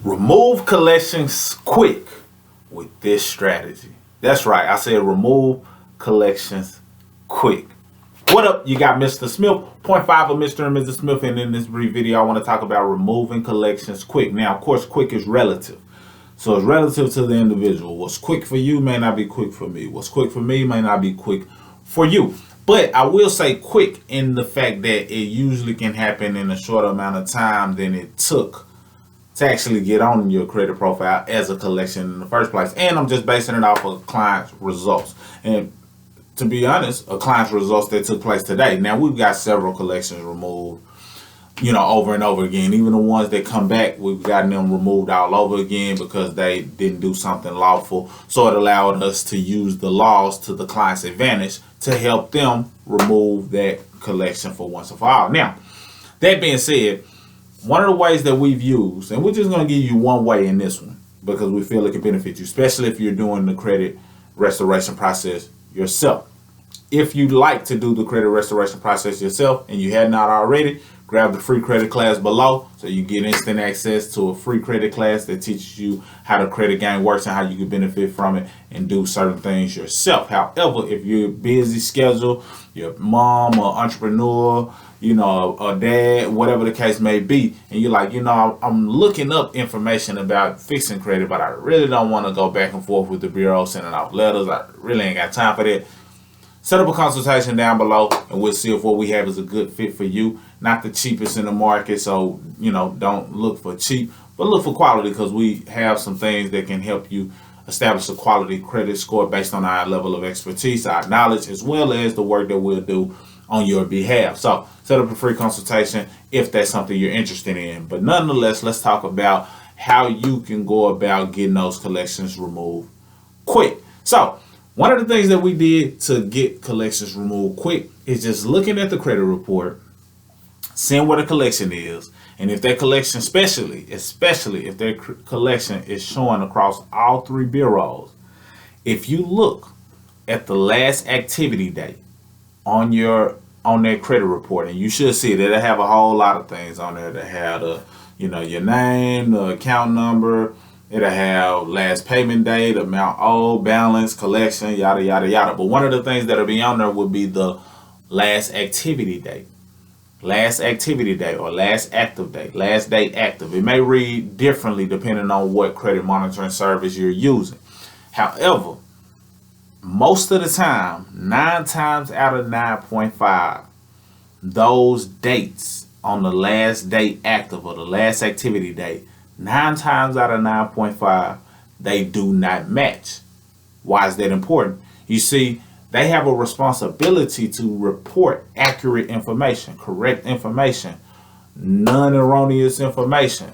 Remove collections quick with this strategy. That's right, I said remove collections quick. What up? You got Mr. Smith, point 5 of Mr. and Mrs. Smith, and in this brief video I want to talk about removing collections quick. Now, of course, quick is relative. So it's relative to the individual. What's quick for you may not be quick for me. What's quick for me may not be quick for you. But I will say quick in the fact that it usually can happen in a shorter amount of time than it took to actually get on your credit profile as a collection in the first place. And I'm just basing it off of clients' results. And to be honest, a client's results that took place today. Now, we've got several collections removed, over and over again. Even the ones that come back, we've gotten them removed all over again because they didn't do something lawful. So it allowed us to use the laws to the client's advantage to help them remove that collection for once and for all. Now, that being said, one of the ways that we've used, and we're just going to give you one way in this one because we feel it can benefit you, especially if you're doing the credit restoration process yourself. If you'd like to do the credit restoration process yourself and you had not already, grab the free credit class below so you get instant access to a free credit class that teaches you how the credit game works and how you can benefit from it and do certain things yourself. However, if you're busy schedule, your mom or entrepreneur, a dad, whatever the case may be, and you're like, I'm looking up information about fixing credit, but I really don't want to go back and forth with the bureau sending off letters. I really ain't got time for that. Set up a consultation down below and we'll see if what we have is a good fit for you. Not the cheapest in the market, so don't look for cheap, but look for quality because we have some things that can help you establish a quality credit score based on our level of expertise, our knowledge, as well as the work that we'll do on your behalf. So set up a free consultation if that's something you're interested in. But nonetheless, let's talk about how you can go about getting those collections removed quick. So one of the things that we did to get collections removed quick is just looking at the credit report, seeing where the collection is, and if that collection, especially if their collection is showing across all three bureaus, if you look at the last activity date on their credit report, and you should see that they have a whole lot of things on there that have the, your name, the account number. It'll have last payment date, amount owed, balance, collection, yada, yada, yada. But one of the things that'll be on there would be the last activity date. Last activity date or last active date, last date active. It may read differently depending on what credit monitoring service you're using. However, most of the time, 9 times out of 9.5, those dates on the last date active or the last activity date, 9 times out of 9.5, they do not match. Why is that important? You see, they have a responsibility to report accurate information, correct information, non-erroneous information.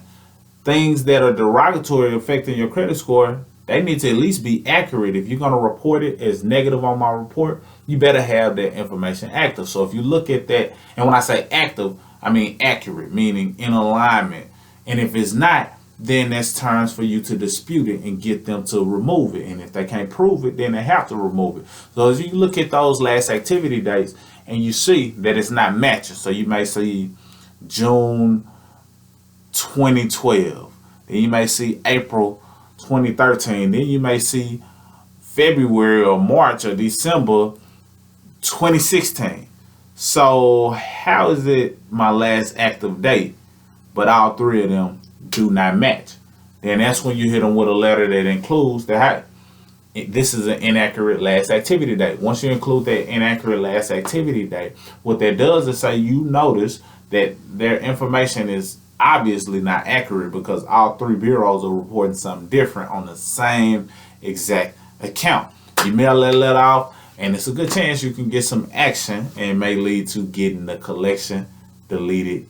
Things that are derogatory affecting your credit score, they need to at least be accurate. If you're going to report it as negative on my report, you better have that information active. So if you look at that, and when I say active, I mean accurate, meaning in alignment. And if it's not, then that's times for you to dispute it and get them to remove it. And if they can't prove it, then they have to remove it. So as you look at those last activity dates and you see that it's not matching, so you may see June 2012, then you may see April 2013, then you may see February or March or December 2016. So how is it my last active date, but all three of them do not match? Then that's when you hit them with a letter that includes that, hey, this is an inaccurate last activity date. Once you include that inaccurate last activity date, what that does is say you notice that their information is obviously not accurate because all three bureaus are reporting something different on the same exact account. You mail that letter off, and it's a good chance you can get some action and it may lead to getting the collection deleted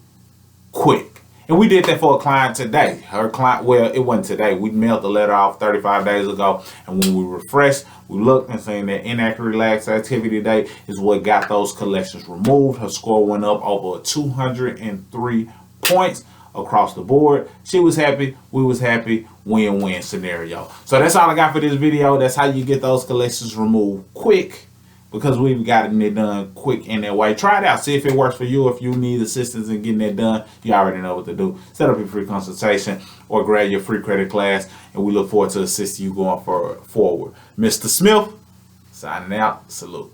quick. And we did that for a client today. Her client, well, it wasn't today. We mailed the letter off 35 days ago. And when we refreshed, we looked and saying that inaccurate last activity date is what got those collections removed. Her score went up over 203 points across the board. She was happy. We was happy. Win-win scenario. So that's all I got for this video. That's how you get those collections removed quick. because we've gotten it done quick in that way. Try it out. See if it works for you. If you need assistance in getting that done, you already know what to do. Set up your free consultation or grab your free credit class, and we look forward to assisting you going forward. Mr. Smith, signing out. Salute.